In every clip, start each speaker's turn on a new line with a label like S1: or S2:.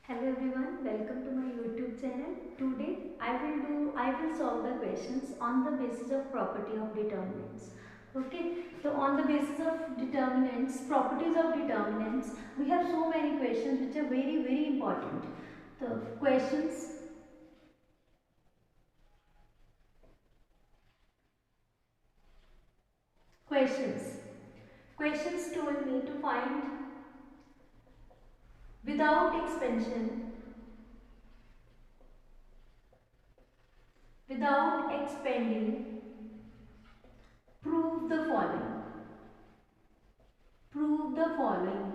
S1: Hello everyone, welcome to my YouTube channel. Today I will solve the questions on the basis of property of determinants. Okay, so on the basis of determinants, properties of determinants, we have so many questions which are very important. The questions questions told me to find without expansion, without expanding, prove the following. Prove the following.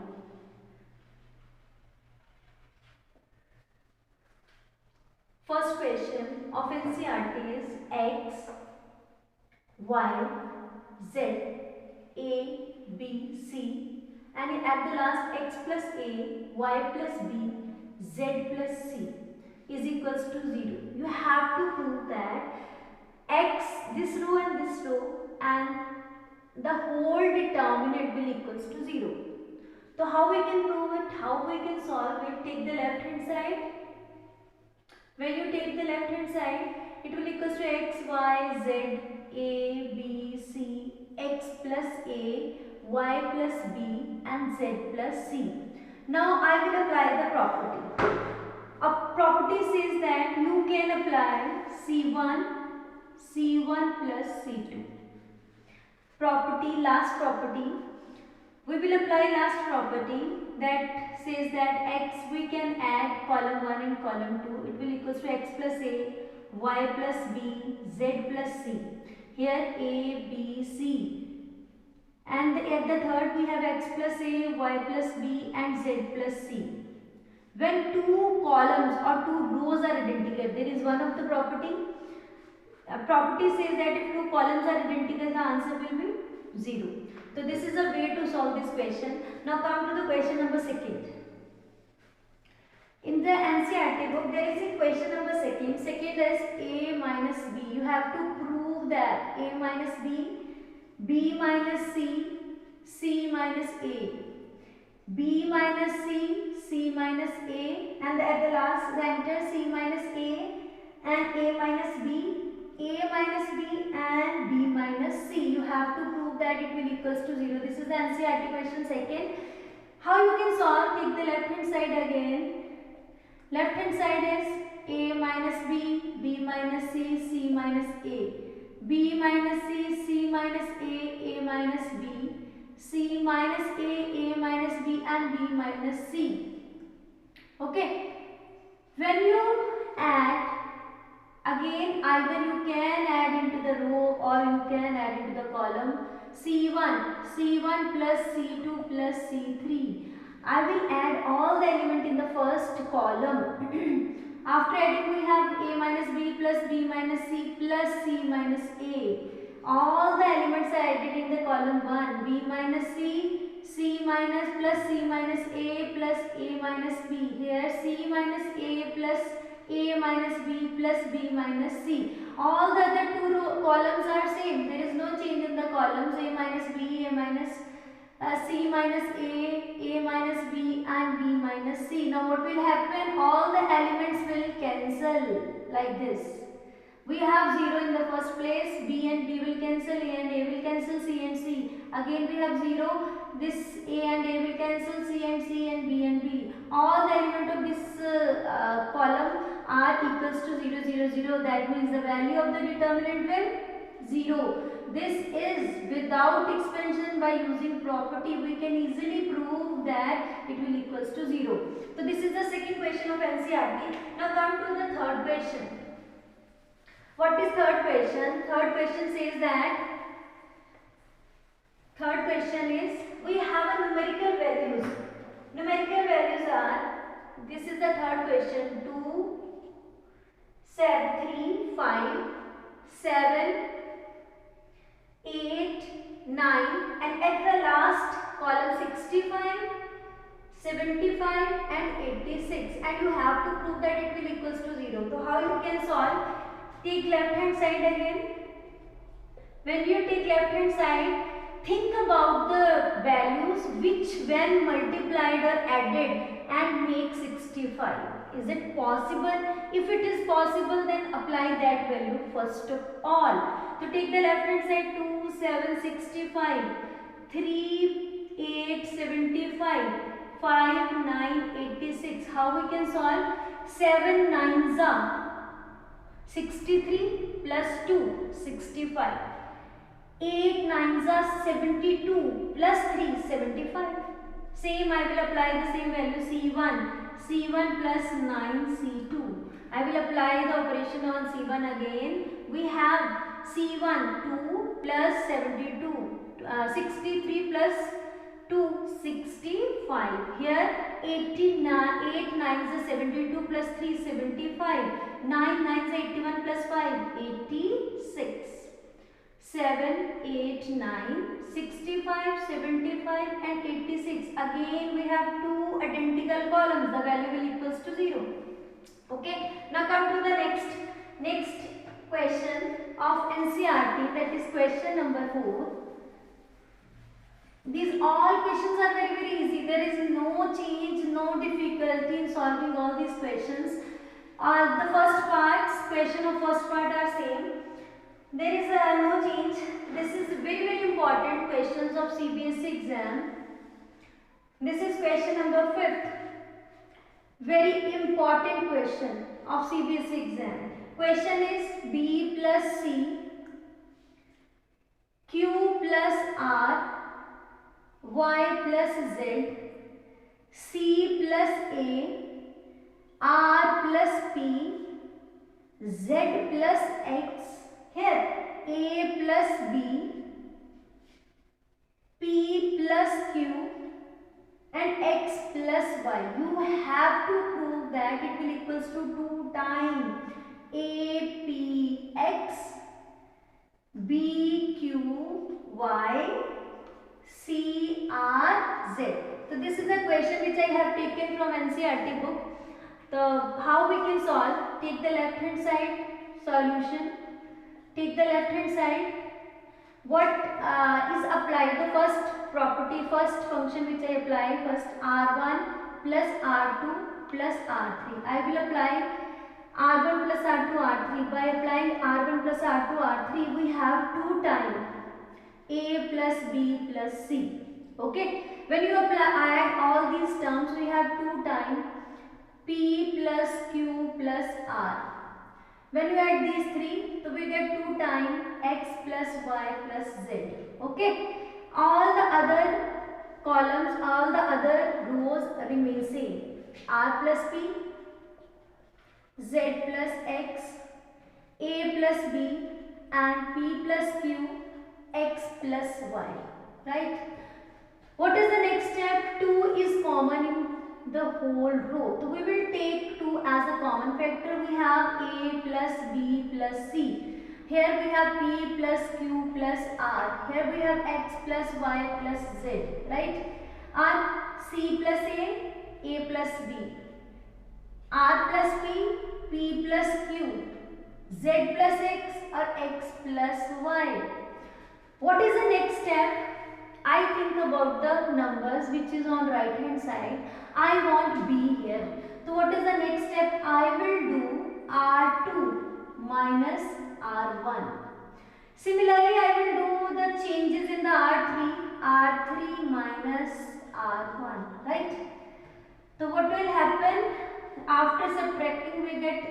S1: First question of NCERT is X, Y, Z, A, B, C, and at the last X plus A, Y plus B, Z plus C is equals to 0. You have to prove that X, this row and the whole determinant will equals to 0. So how we can prove it? How we can solve it? Take the left hand side. When you take the left hand side, it will equals to X, Y, Z, A, B, C, X plus A, Y plus B and Z plus C. Now I will apply the property. A property says that you can apply C1 plus C2. Last property, we will apply last property that says that X we can add column 1 and column 2. It will equals to X plus A, Y plus B, Z plus C. Here A, B, C. And at the third we have X plus A, Y plus B and Z plus C. When two columns or two rows are identical, there is one of the property. A property says that if two columns are identical, the answer will be 0. So this is a way to solve this question. Now come to the question number 2. In the NCERT book, there is a question number 2. Second is A minus B. You have to prove that A minus B, B minus C, C minus A, B minus C, C minus A, and at the last enter C minus A and A minus B, A minus B and B minus C. You have to prove that it will equals to 0. This is the NCERT question 2nd. How you can solve? Take the left hand side again. Left hand side is A minus B, B minus C, C minus A, B minus C, C minus A minus B, C minus A minus B and B minus C. Okay. When you add, again either you can add into the row or you can add into the column. C1 plus C2 plus C3. I will add all the element in the first column. After adding we have A minus B plus B minus C plus C minus A. All the elements are added in the column 1. B minus C, C minus plus C minus A plus A minus B. Here C minus A plus A minus B plus B minus C. All the other two columns are same. There is no change in the columns. A minus B, A minus C minus A minus B and B minus C. Now what will happen? All the elements will cancel like this. We have 0 in the first place. B and B will cancel. A and A will cancel. C and C. Again we have 0. This A and A will cancel. C and C and B and B. All the elements of this column are equals to 0, 0, 0. That means the value of the determinant will 0. This is without expansion. By using property we can easily prove that it will equals to 0. So this is the second question of NCERT. Now come to the third question. What is third question? Third question says that third question is we have a numerical values. Numerical values are, this is the third question, 2, 3, 5, 7, 8, 9 and at the last column 65, 75 and 86 and you have to prove that it will equals to 0. So how you can solve? Take left hand side again. When you take left hand side, think about the values which when multiplied or added and make 65. Is it possible? If it is possible, then apply that value first of all. So take the left hand side, 2, 7, 65, 3, 8, 75, 5, 9, 86. How we can solve? 7 9s are 63 plus 2, 65. 8 9s are 72 plus 3, 75. Same, I will apply the same value C1 plus 9 C2. I will apply the operation on C1 again. We have C1 2 plus 72, 63 plus 2, 65. Here 89, 8 9s are 72 plus 3, 75. 9 9s are 81 plus 5, 86. 7, 8, 9, 65, 75 and 86. Again we have two identical columns. The value will equals to 0. Okay. Now come to the next question of NCERT, that is question number 4. These all questions are very, very easy. There is no change, no difficulty in solving all these questions. The first parts, question of first part are same. There is no change. This is very, very important questions of CBSE exam. This is question number 5th. Very important question of CBSE exam. Question is B plus C, Q plus R, Y plus Z, C plus A, R plus P, Z plus X. Here A plus B, P plus Q and X plus Y. You have to prove that it will equals to 2 times A P X, B Q Y, C R Z. So this is a question which I have taken from NCERT book. So how we can solve? Take the left hand side solution. Take the left hand side. What is applied? The first property, first function which I apply first, R1 plus R2 plus R3. I will apply R1 plus R2 R3. By applying R1 plus R2 R3, we have 2 times A plus B plus C. Okay. When you add all these terms, we have 2 times P plus Q plus R. When you add these 3, so we get 2 times X plus Y plus Z. Okay. All the other columns, all the other rows remain same. R plus P, Z plus X, A plus B and P plus Q, X plus Y. Right. What is the next step? 2 is common in the whole row. So we will take 2 as a common factor. We have A plus B plus C. Here we have P plus Q plus R. Here we have X plus Y plus Z. Right? And C plus A plus B. R plus P, P plus Q, Z plus X or X plus Y. What is the next step? I think about the numbers which is on right hand side. I want B here. So what is the next step? I will do R2 minus R1. Similarly, I will do the changes in the R3 minus R1. Right? So what will happen? After subtracting, we get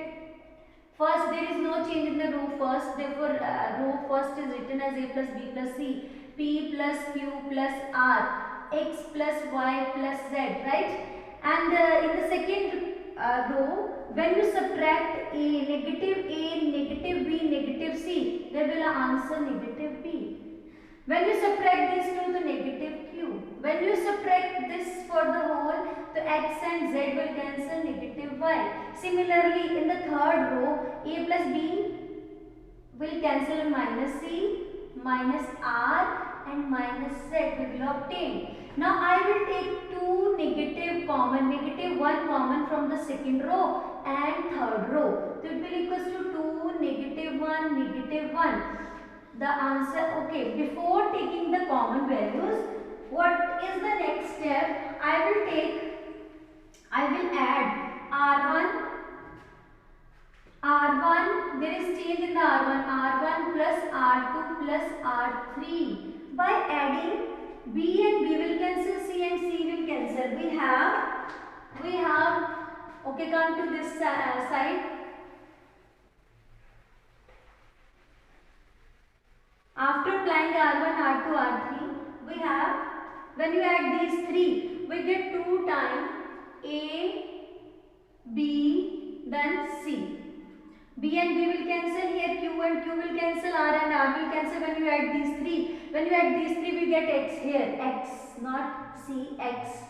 S1: first there is no change in the row first. Therefore, row first is written as A plus B plus C. P plus Q plus R, X plus Y plus Z, right? And in the second row, when you subtract negative B, negative C, there will answer negative B. When you subtract these two, the negative Q. When you subtract this for the whole, the X and Z will cancel negative Y. Similarly, in the third row, A plus B will cancel minus C, minus R and minus Z we will obtain. Now I will take two negative common, negative 1 common from the second row and third row. So it will equals to 2, negative 1, negative 1. the answer. Okay, before taking the common values, what is the next step? I will add R1. R1, there is change in the R1. R1 plus R2 plus R3. By adding B and B will cancel, C and C will cancel. We have, okay, come to this side. After applying R1, R2, R3, we have, when you add these three, we get 2 times A, B, then C. B and B will cancel here, Q and Q will cancel, R and R will cancel when you add these three. When you add these three, we get X here, X, not C, X.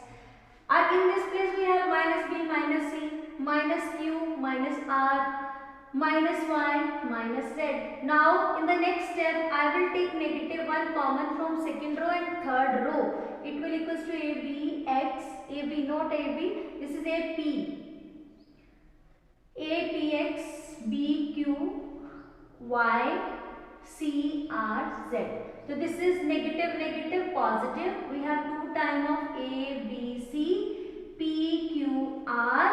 S1: And in this place, we have minus B, minus C, minus Q, minus R, minus Y, minus Z. Now, in the next step, I will take negative 1 common from second row and third row. It will equals to AB, X, AB, not AB, this is AP. APX, BQ, Y, C, R, Z. So this is negative, negative, positive. We have 2 times of A, B, C, P, Q, R,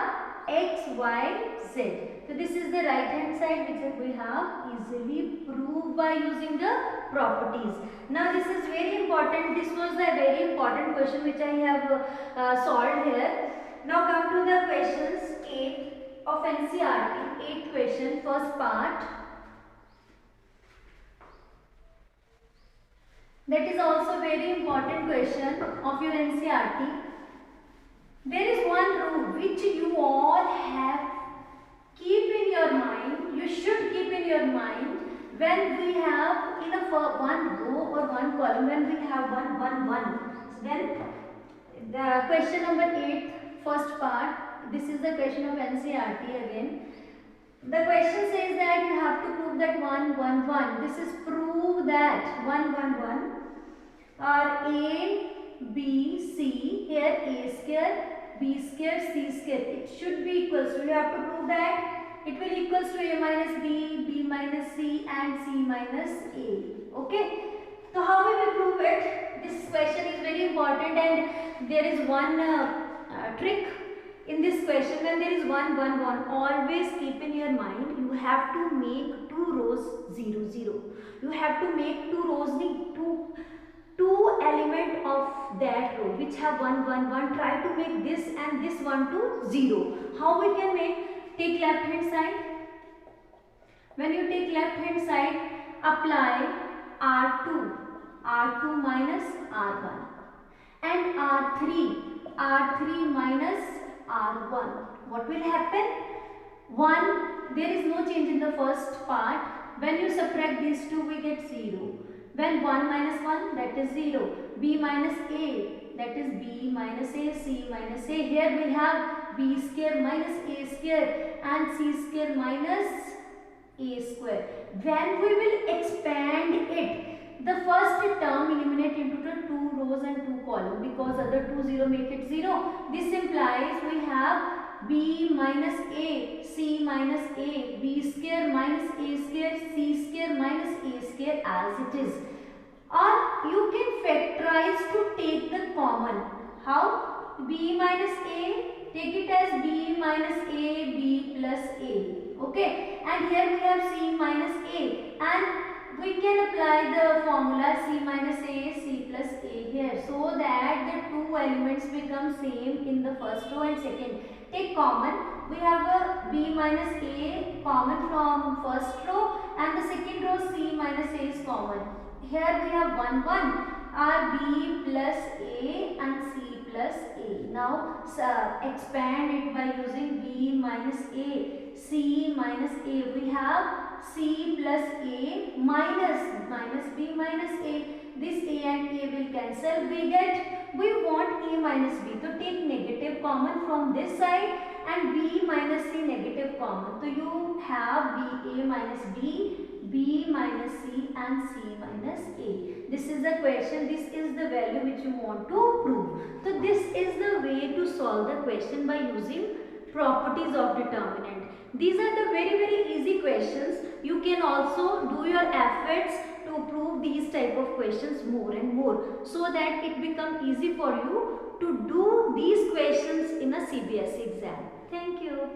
S1: X, Y, Z. So this is the right hand side which we have easily proved by using the properties. Now this is very important. This was a very important question which I have solved here. Now come to the questions 8 of NCERT, 8th question, first part. That is also very important question of your NCERT. There is one rule which you all have keep in your mind. You should keep in your mind when we have in a one row or one column, when we have 1, 1, 1. Then the question number 8, first part. This is the question of NCERT again. The question says that you have to prove that 1, 1, 1. This is prove that 1, 1, 1 are A, B, C. Here A square, B square, C square. It should be equals to. You have to prove that it will equals to A minus B, B minus C, and C minus A. Okay. So how we will prove it? This question is very important, and there is one trick. In this question, when there is 1, 1, 1, always keep in your mind, you have to make 2 rows 0, 0. You have to make 2 rows, two element of that row which have 1, 1, 1. Try to make this and this one to 0. How we can make? Take left hand side. When you take left hand side, apply R2, R2 minus R1, and R3 minus R1. What will happen? 1, there is no change in the first part. When you subtract these two, we get 0. When 1 minus 1, that is 0. B minus A, that is B minus A, C minus A. Here we have B square minus A square and C square minus A square. When we will expand it, the first term eliminate into the 2 rows and 2 columns, because other 2 0 make it 0. This implies we have B minus A, C minus A, B square minus A square, C square minus A square as it is. Or you can factorize to take the common. How? B minus A, take it as B minus A, B plus A. Okay. And here we have C minus A. And we can apply the formula C minus A, C plus A here, so that the 2 elements become same in the first row and second. Take common. We have a B minus A common from first row, and the second row C minus A is common. Here we have 1, 1 are B plus A and C plus A. Now expand it by using B minus A, C minus A. We have C plus A minus B minus A. This A and A will cancel. We want A minus B. So take negative common from this side and B minus C negative common. So you have B A minus B, B minus C and C minus A. This is the question. This is the value which you want to prove. So this is the way to solve the question by using properties of determinant. These are the very easy questions. You can also do your efforts to prove these type of questions more and more, so that it become easy for you to do these questions in a CBSE exam. Thank you.